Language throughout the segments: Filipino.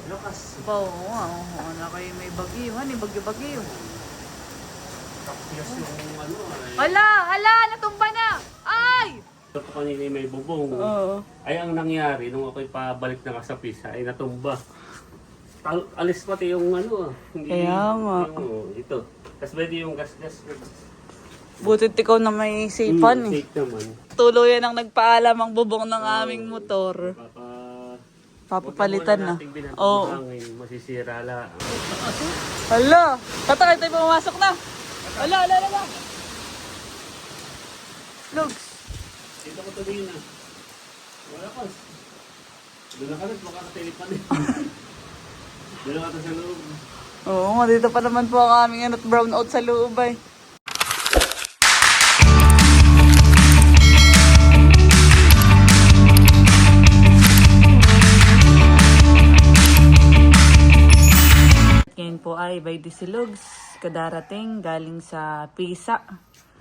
Lakas. Oo nga, na kayo may bagyo. Hani, bagyo-bagyo. Tapos yung ano ay... Hala, natumba na! Ay! Ito kanina may bubong. Oo. Ay ang nangyari, nung ako'y pabalik na sa pisa, ay natumba. Alis pati yung ano. Hindi, Kaya nga. Yung, ito. Tapos pwede yung gas-gas. Butit ikaw na may sipan eh. Safe naman. Tuluyan ang nagpaalam ang bubong ng aming motor. Papapalitan na. Oo. Masisira la. Hala! Tatakay tayo pumasok na! Hala! Lugs! Dito ko tuloy na. Wala ka. Doon na ka rin, makakatilipan eh. Doon na ka sa loob. Oo nga, dito pa naman po ang aming brown out sa loob ay. Ngayon po ay by Disilugs, kadarating galing sa Pisa.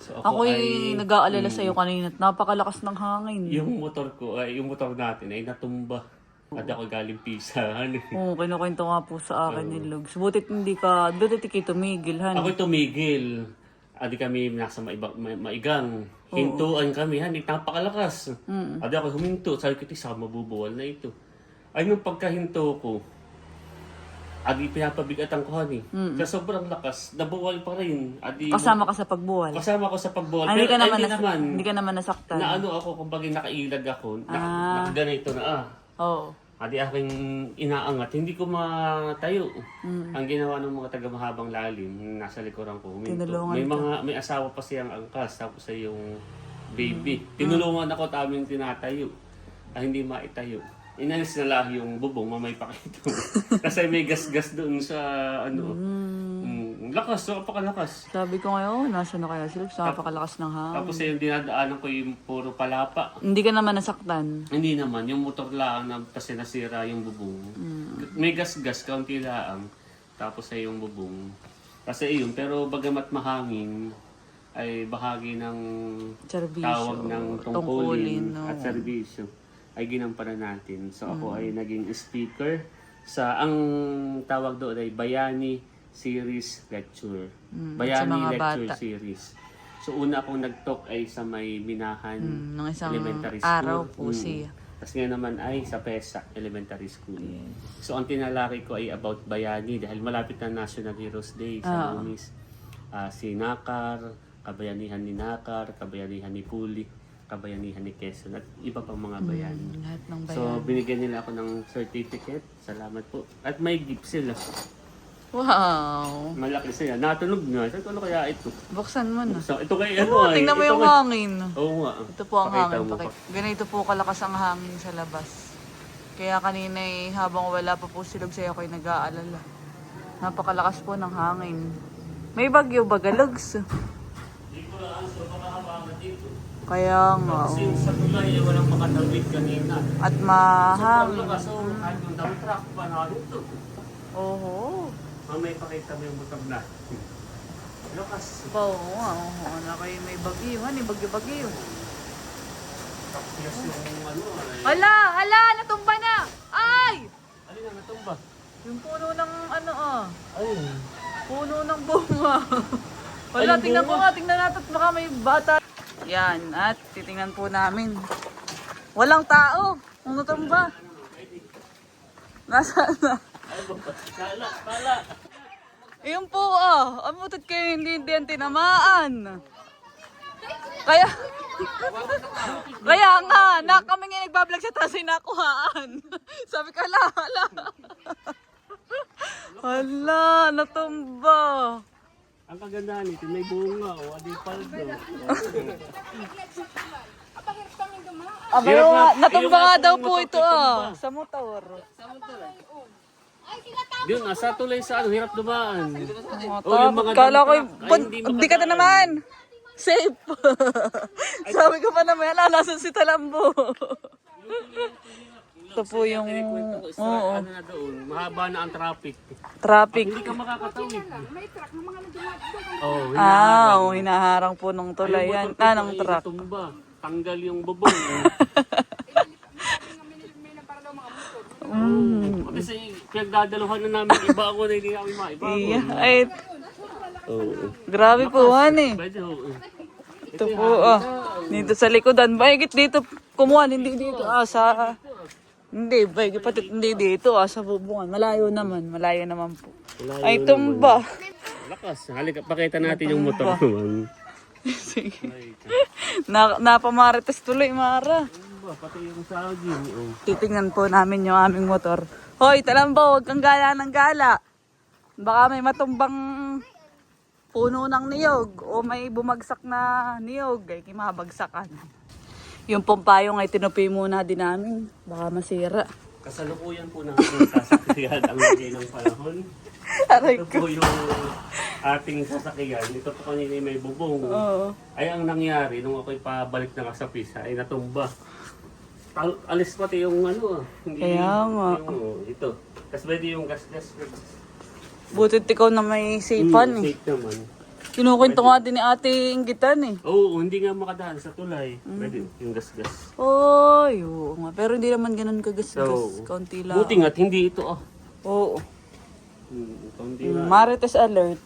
So Ako'y nag-aalala sa'yo kanina at napakalakas ng hangin. Yung motor ko, yung motor natin ay natumba. At ako galing Pisa. Oo, kinukwento nga po sa akin ni Lugs. Butit kayo tumigil, han. Ako'y tumigil. Adi kami nasa maigang. Hintuan kami, napakalakas. Adi ako huminto. Sabi ko, saka mabubuwal na ito. Ay, nung pagkahinto ko, adi pinapabigatan ko, Sa sobrang lakas, nabuwal pa rin. Adi, Kasama ka sa pagbuwal? Kasama ko sa pagbuwal. Ay, Pero hindi ka naman nasaktan? Na ano ako, kumbaga nakailag ako. Nakaganito na Oo. Adi aking inaangat, hindi ko matayo. Ang ginawa ng mga taga-mahabang lalim, nasa likuran ko, huminto. May asawa pa siyang angkas, tapos ay yung baby. Tinulungan ako at aming tinatayo. Hindi maitayo. Inalis na lang yung bubong, mamay pa kayo. Kasi may gas-gas doon sa ano. Lakas, napakalakas. Sabi ko ngayon, nasa na kaya sila? Napakalakas ng hangin. Tapos yung dinadaanan ko yung puro palapa. Hindi ka naman nasaktan? Hindi naman, yung motor lang na kasi nasira yung bubong. May gas-gas, kaunti lang. Tapos ay yung bubong. Kasi yun, pero bagamat mahangin, ay bahagi ng tawag ng tungkulin at serbisyo ay ginampanan natin. So ako ay naging speaker sa ang tawag doon ay Bayani Series Lecture. Bayani Lecture Series. So una akong nag-talk ay sa may Minahan ng isang Elementary School. araw po siya. Tapos ngayon naman ay sa PESA Elementary School. So ang tinalaki ko ay about Bayani dahil malapit na National Heroes Day sa Lumis. Si Nakar, kabayanihan ni Nakar, kabayanihan ni Puli, kabayanihan ni Quezon at iba pang mga bayani. Lahat ng bayan. So binigyan nila ako ng certificate. Salamat po. At may gift sila. Wow! Malaki sila. Natunog na. Sabi ko, ano kaya ito? Buksan mo na. So, ito kay ano ay. Tingnan mo ito yung kay- hangin. Oo nga. Ito po ang Pakita hangin. mo. Ganito po kalakas ang hangin sa labas. Kaya kanina habang wala pa po silog sa'yo ako'y nag-aalala. Napakalakas po ng hangin. May bagyo ba, Galugs? Hindi ko lang so makahabangan dito. Kaya nga. Kasi sa tulay ay walang makatawid kanina. At Sobrang mahangin. lakas. So, kahit yung dump truck pa na ito. Oo. Mamay pakita mo yung motor na. Lakas. Oo nga. Na kayo may bagyo. Hani, bagyo-bagyo. Tapos yung ano ay. Hala! Natumba na! Ay! Alin ang natumba? Yung puno ng Ayun. puno ng bunga. Wala, Ay, tingnan bunga. tingnan natin baka may bata. Yan, at titingnan po namin. Walang tao. Ang natumba. Nasaan na? Kala. Ayun po amutot kayo hindi yan tinamaan. Kaya nga, kami nga nagbablog sa taas ay nakuhaan. Sabi ko, hala, natumba. Ang kagandahan nito, may bunga o adi paldo. Aba, natumba nga daw po ito sa motor. Yun, nasa tulay sa ano, hirap dumaan. Kala ko, hindi ka na naman. Safe. Sabi ko pa naman, nasan si Talambo. Ito po yung, Ano na doon, mahaba na ang traffic. traffic. Hindi ka makakatawid. Hinaharang po ng tulay yan. Ng truck. Tumba, tanggal yung bubong. Kasi pinagdadaluhan na namin iba ako na hindi namin maiba. Iya. Ay, Oo. grabe po, honey. Medyo, Ito po, dito sa likodan. Mahigit dito, kumuha, hindi dito. Sa... Hindi, mahigit pati hindi dito. Sa bubungan. Malayo naman po. Malayo Ay, tumba. Lakas. Halika, pakita natin yung motor naman. Sige. Napamarites tuloy, Mara. Pati yung saging. Oh. Titingnan po namin yung aming motor. Hoy, talambo, huwag kang gala ng gala. Baka may matumbang puno ng niyog o may bumagsak na niyog. Ay, kimabagsakan. Yung pumpayong ay tinupi muna din namin. Baka masira. Kasalukuyan po natin sasakyan ang lagay ng panahon. Aray Ito ko. po yung ating sasakyan. Ito po kanina may bubong. Oo. Ay, ang nangyari, nung ako'y pabalik na sa pisa, ay natumba. Alis pati yung ano, hindi Kaya nga. yung, ito. Tapos pwede yung gas-gas. Butit ikaw na may sipan eh. Safe naman. Kinukwento nga din ni ate Inggitan eh. Oo, hindi nga makadaan sa tulay. Pwede yung gas-gas. Oy, oo nga. Pero hindi naman ganun kagasgas. So, Kaunti lang. buti nga't hindi ito Oo. Kaunti lang. Marites alert.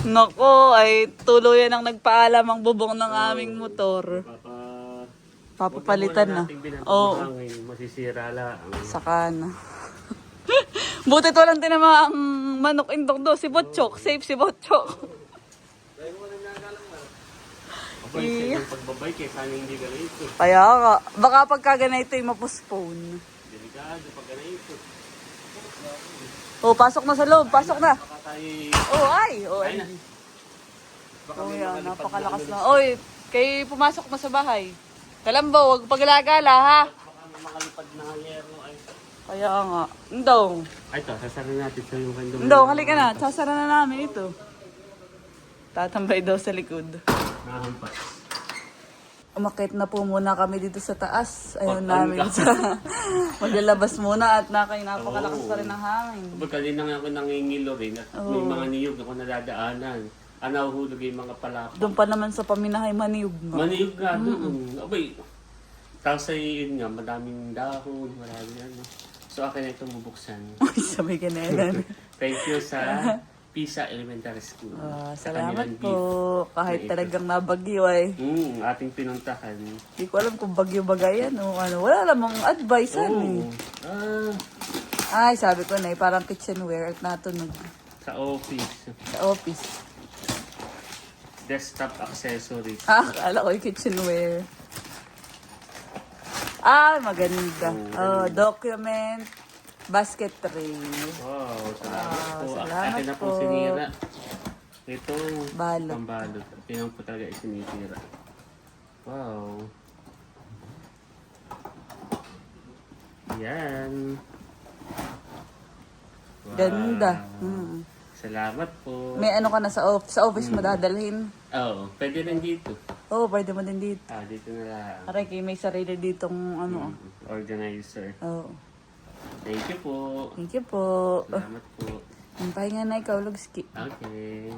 Nako, ay tuluyan ang nagpaalam ang bubong ng aming motor. Papapalitan na. Oo. Masisira lang. Saka na. Butit walang tinama ang manok indok do. Si Botchok. Safe si Botchok. Abay, sa yung pagbabay, kaya sana hindi ganito. Kaya nga. Baka pagka ganito ay mapospone. Delikado pag ganito. Oh, pasok na sa loob. Pasok na. Baka tayo... Oh, ay. Oh, Ay ay. na. Baka Oh, may yan. makalipad Napakalakas na. na. Oy, kay pumasok na sa bahay. Talambo, huwag paglagala ha. Baka may makalipad na yero ay... Kaya nga. Ndong. Ay, ito, sasara natin sa yung kandong. Ndong, halika na. Sasara na namin ito. Tatambay daw sa likod. Nahampas. Umakit na po muna kami dito sa taas. Ayun namin sa... Maglalabas muna at napakalakas pa rin ng hangin. Kapag kanina nga ako nangingilo rin at may mga niyog ako nadadaanan. Nahuhulog yung mga palaka. Doon pa naman sa paminahay maniyog nga. Maniyog nga doon. Abay, tapos ay yun nga, madaming dahon, marami ano. So akin na itong bubuksan. Ay, sabay ka na yan. Thank you sa Pisa Elementary School. Sa Salamat kanilang po. gift. Kahit talagang nabagyo ay. Ating pinuntahan. Hindi ko alam kung bagyo bagayan o ano. Wala namang advice ano. Ay, sabi ko na parang kitchenware at natunog Sa office. sa office. Desktop accessories. Akala ko yung kitchenware. Maganda. Document, basket tray. Wow, salamat po. salamat Akin na po po. sinira. Ito, Balot. pambalot. Pinang po talaga isinitira. Wow. Yan. Wow. Ganda. Salamat po. May ano ka na sa office? Sa office mo dadalhin? Oo, pwede rin dito. Oo, pwede mo din dito. Dito na lang. Aray, kayo may sarili ditong ano. Organizer. Oo. Thank you po. Thank you po. Salamat po. Ang pahinga na ikaw, Lugski. Okay.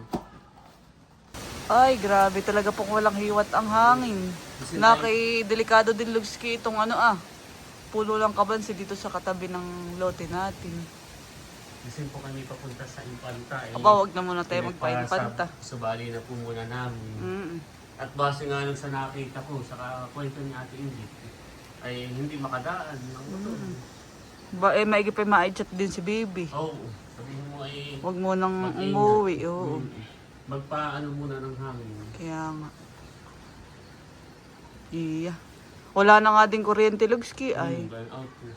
Ay, grabe talaga pong walang hiwat ang hangin. Delikado din, Lugski, itong pulo lang kabansi dito sa katabi ng lote natin. Kasi po kami papunta sa Infanta. Aba, wag na muna tayo magpa-impanta. Subali na po muna namin. At base nga lang sa nakita ko, sa kwento ni Ate Ingrid, ay hindi makadaan ng motor. Maigi pa ma-chat din si baby. Oo. Sabihin mo ay Wag mo nang mag-ingat. umuwi. Oo. Magpaano muna ng hangin. Kaya nga. Iya. Wala na nga din kuryente, Lugski. Ay, Burn out na.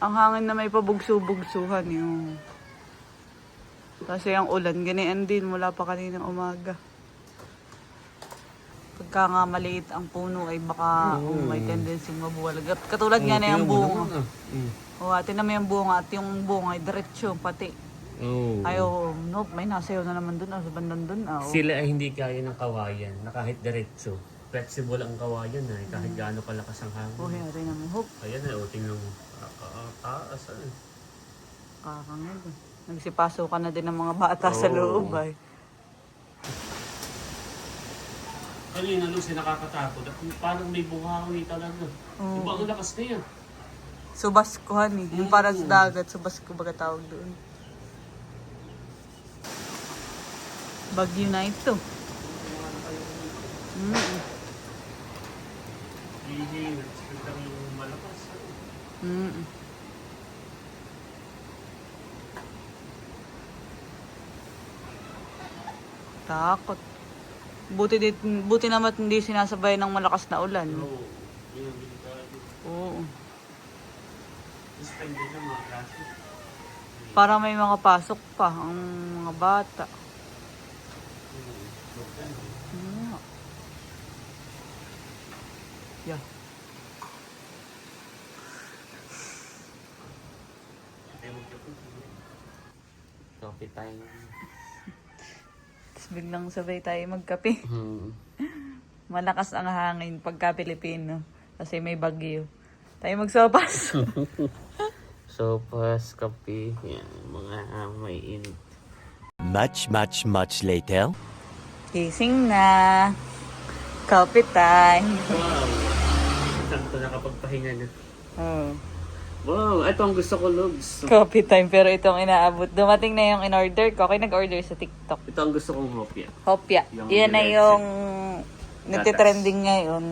ang hangin na may pabugso-bugsuhan yung... Kasi ang ulan, ganyan din mula pa kaninang umaga. Pagka nga maliit ang puno ay baka may tendency mabuwalag. At katulad nga na yung bunga. O, atin na may yung bunga at yung bunga ay diretsyo pati. Ayo, may nasayaw na naman dun, sa bandang dun. Sila ay hindi kaya ng kawayan na kahit diretso. Flexible ang kawayan na kahit gaano kalakas ang hangin. Buhay rin naman. Hope. Ayan na, tingnan mo. Taas Kakangad. Nagsipaso ka na din ng mga bata sa loob ay. Kanina Lucy nakakatakot. At parang may buhawi talaga. Oo. Diba ang lakas niya? Subaskuhan eh. Yung para sa dagat, subasku baga tawag doon. Bagyo na ito. Hindi, nagsigang malakas. Mm. Takot. Buti naman hindi sinasabay ng malakas na ulan. Oo. Yun ang delikado. Oo. Suspend din ang mga klase. Para may mga pasok pa ang mga bata. Yeah. Yeah. Coffee time. Tapos biglang sabay tayo magkape. Malakas ang hangin pagka Pilipino. Kasi may bagyo. Tayo magsopas. Sopas, kape, yan, mga may init. Much later. Gising na. Coffee time. Wow! Sakto nakapagpahinga na. Oh. Wow! Ito ang gusto ko, Lugs. Coffee time pero itong inaabot. Dumating na yung in-order ko. Okay, nag-order sa TikTok. Ito ang gusto kong hopya. Hopya. Yung Yan na diretso. yung nagtitrending ngayon.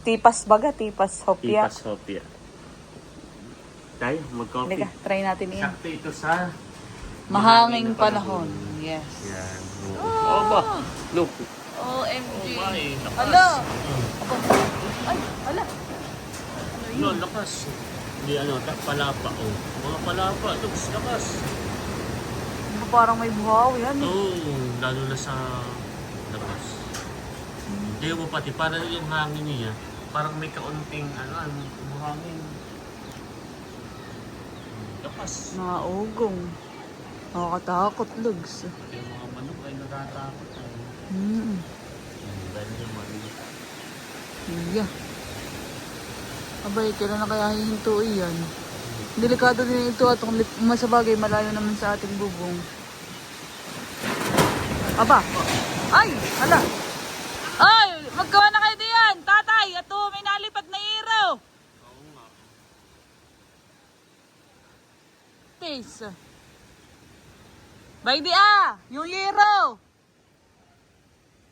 Tipas baga, tipas hopya. Tipas hopya. Tayo, mag-coffee. Halika, try natin yan. Sakto ito sa Mahanging panahon. Yes. Yan. Oh, ba? Look. OMG. Oh my. Lakas. Hala. Ay, hala. No, lakas. Hindi ano, palapa. Oh. Mga palapa. Lugs, lakas. Parang may buhawi yan eh. Oh, lalo na sa labas. Hindi mo pati, parang yung hangin niya, parang may kaunting, buhangin. Lakas. Mga ugong. Nakakatakot, Lugs. Yung mga manok ay natatakot. Dahil yung manok. Iya. Abay, kailan na kaya hihinto yan? Delikado din ito at kung masabagay, malayo naman sa ating bubong. Aba! Ay! Hala! Ay! Magkawa na kayo diyan! Tatay! Ato, may nalipad na iro! Oo nga. Tis! Bay di ah! Yung iro!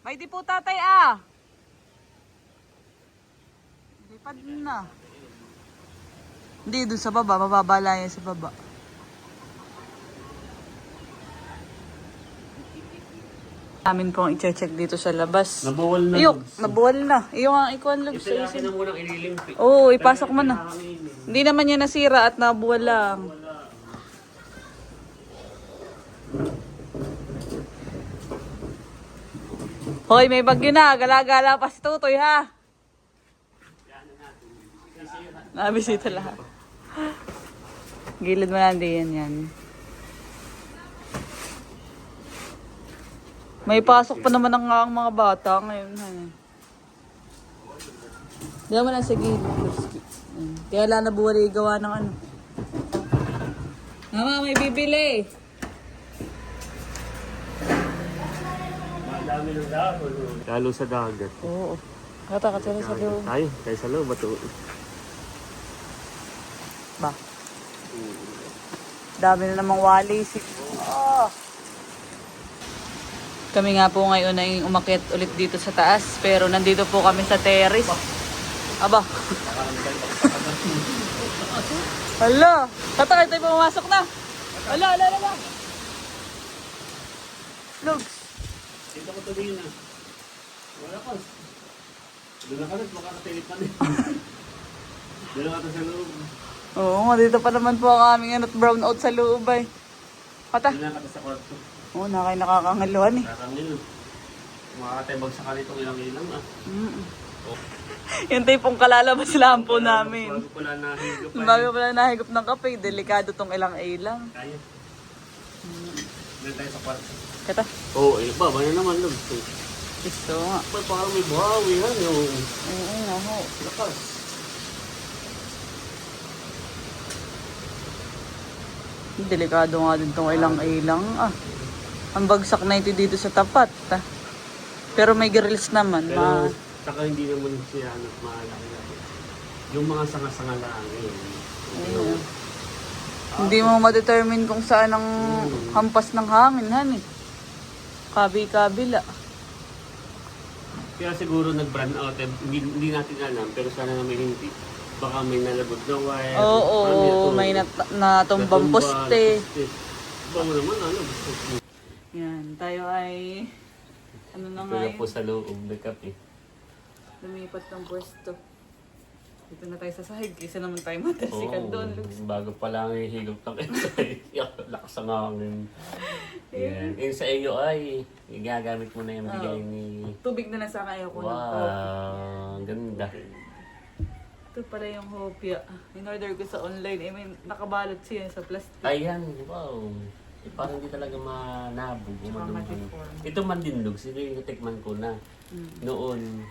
Bay di po tatay ah! Lipad na. Hindi, doon sa baba. Mababala yan sa baba. Amin pong i-check dito sa labas. Nabawal na. Ayok, Lugs. nabuwal na. Iyo ang ikuan Lugs. Ito natin na munang ililimpi. Oo, ipasok mo na. Hangin. Hindi naman yan nasira at nabuwal lang. Hoy, may bagyo na. Gala-gala pa si Tutoy ha. Nabisita lahat. Gilid mo na yan yan. May pasok pa naman ang mga bata ngayon. Diyan mo na sa gilid. Kaya lang nabuwali gawa ng ano. Mama, may bibili. Madami ng dahon. Lalo sa dagat. Oo. Kata sila sa loob. Tayo sa loob. Bato. Ba? Dami na namang wali. Oh. Kami nga po ngayon ay umakyat ulit dito sa taas. Pero nandito po kami sa terrace. Aba. Hala. Tatakay tayo pumasok na. Hala. Lugs. Dito ko tuloy na. Wala ka. Doon na ka rin. Makakatilip pa rin. Doon na ka sa loob. Oo nga, dito pa naman po ang aming brown out sa loob ay. Kata. Doon na ka sa kwarto. Oo, nakakangaluhan eh. Kakangil. Makakatibag sa kanitong ilang-ilang ah. Yung tipong kalalabas lang po namin. Bago pala nahigop pa. Bago pala nahigop ng kape, delikado tong ilang-ilang. Kaya. Doon tayo sa kwarto. Kata. Oo, ba na naman loob. Gusto nga. Parang may buhawi yan yung Oo nga ho. lakas. Delikado nga din tong ilang-ilang ah. Ang bagsak na ito dito sa tapat. Pero may grills naman. Pero, saka hindi naman siya malaki. Yung mga sanga-sanga lang, yun. Ayun. Hindi mo ma-determine kung saan ang hampas ng hangin, han eh. Kabi-kabila. Kaya siguro nag-brand out, hindi natin alam, pero sana naman hindi. Baka may nalabog na wire. Oo, may natumbang poste. Baka mo naman, Yan, tayo ay ano na nga Wala yun? po sa loob, nagkape. Lumipat ng pwesto. Dito na tayo sa sahig. Isa naman tayo matasikan doon. Lux. Bago pa lang hihigop ng exercise. Lakas ang hangin. Yan. Yung sa iyo ay, gagamit mo na yung bigay ni... Tubig na lang sa kaya ko ng coffee. Wow, ganda. Ito pala yung hopia. In-order ko sa online. I mean, nakabalot siya sa plastic. Ayan, wow. Parang hindi talaga manabog. Tsaka matiform. Ito mandinlog, sino yung natikman ko na. Noon,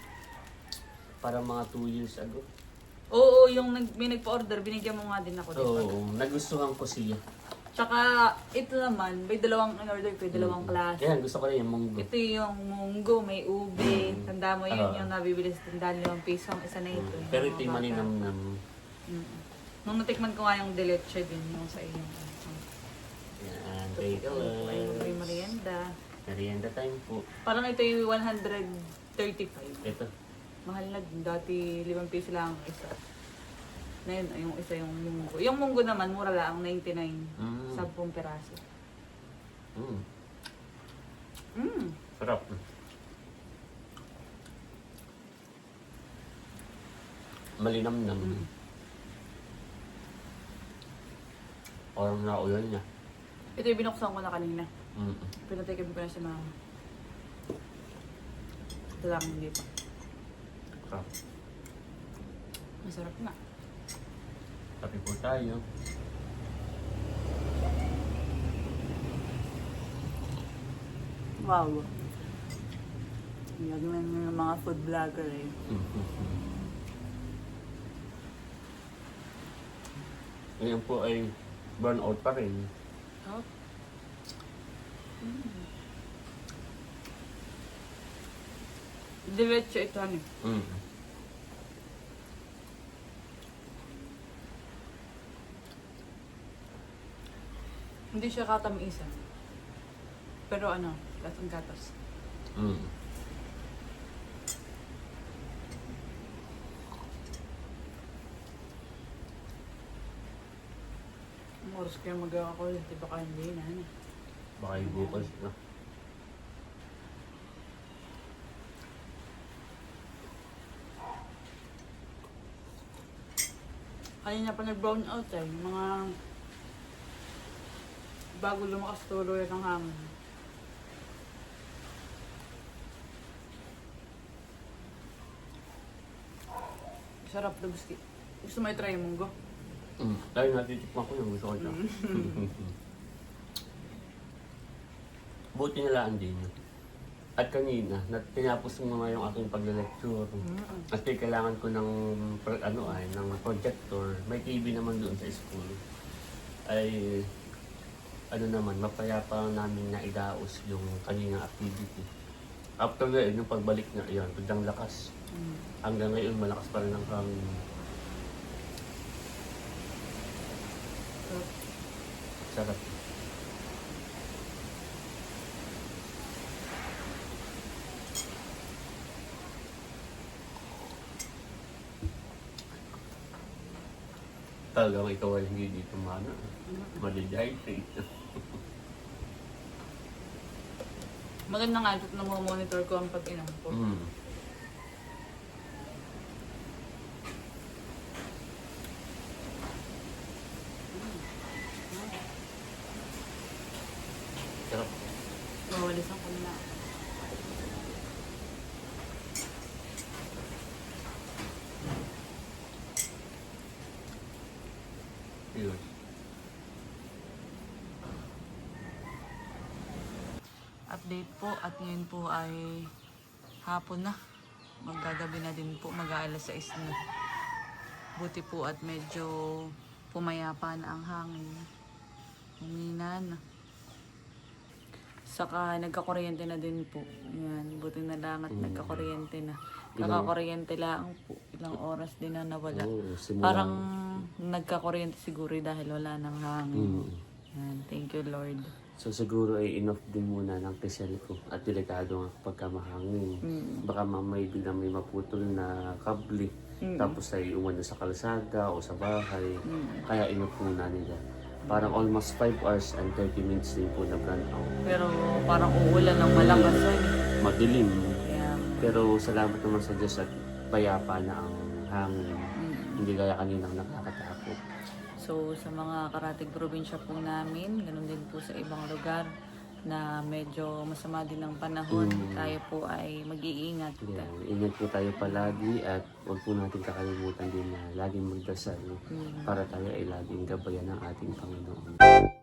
para mga 2 years ago. Oo, yung may nagpa-order, binigyan mo nga din ako dito. Oo, nagustuhan ko siya. Tsaka, ito naman, may dalawang in-order ko, dalawang klase. Yan, gusto ko rin yung munggo. Ito yung munggo, may ube. Tanda mo yun, yung nabibili sa tindahan, 5 piso ang isa na ito. Pero ito yung maninamnam. Nung natikman ko nga yung deleche din, yung sa inyo. Yan, take a Ay, look. may merienda. Merienda time po. Parang ito yung 135. Ito. Mahal na din. Dati 5 piso lang ang isa. Ngayon, yung isa yung munggo. Yung munggo naman, mura lang, 99. 10 peraso. Sarap. Malinamnam. Parang naulan niya. Ito yung binuksan ko na kanina. Mm. Pinatikim ko na si mama. Ito lang, hindi pa. Sarap. Masarap na. Tapi po tayo. Wow. Gagawin ng mga food vlogger eh. Ngayon po ay burnout pa rin. Oh. Diretso ito ano. Hindi siya katamisan. Pero ano, lasang gatas. Ang oras kaya magawa ko, di ba kaya hindi na ano. Baka yung bukas na. Kanina pa nag-brown out eh. Mga bago lumakas tuloy ng hangin. Sarap na gusto. Gusto mo i-try yung munggo? Dahil natitikman ko yung gusto ko siya. Buti nilaan din. At kanina, tinapos mo nga yung aking pagle-lecture. Kasi kailangan ko ng, ng projector. May TV naman doon sa school. Ay, mapayapa namin na idaos yung kaninang activity. After ngayon, yung pagbalik na yun, biglang lakas. Hanggang ngayon, malakas pa rin ang hangin. Sarap. Talagang ikaw ay hindi dito madidehydrate. Maganda nga ito na monitor ko ang pag-inom ko. Sarap. Mawalisan ko na. Yun. Update po at ngayon po ay hapon na. Magagabi na din po, mag-aalas 6 na. Buti po at medyo pumayapa na ang hangin. Humina na. Saka nagkakuryente na din po. Yan, buti na lang at nagkakuryente na. Kakakuryente lang po. Ilang oras din na nawala. Oo, simula. Parang nagkakuryente siguro dahil wala ng hangin. Yan, thank you Lord. So siguro ay enough din muna ng kisel ko at delikado nga pagka mahangin. Baka mamay biglang may maputol na kable. Tapos ay umano sa kalsada o sa bahay. Kaya enough muna nila. Parang almost 5 hours and 30 minutes din po na brand out. Pero parang uulan ng malakas. Madilim. Kaya, Pero salamat naman sa Diyos at payapa na ang hangin. Hindi gaya kaninang nakakatakot. so sa mga karatig probinsya po namin, ganun din po sa ibang lugar na medyo masama din ang panahon, tayo po ay mag-iingat. Yeah, ingat po tayo palagi at huwag po natin kakalimutan din na laging magdasal para tayo ay laging gabayan ng ating Panginoon.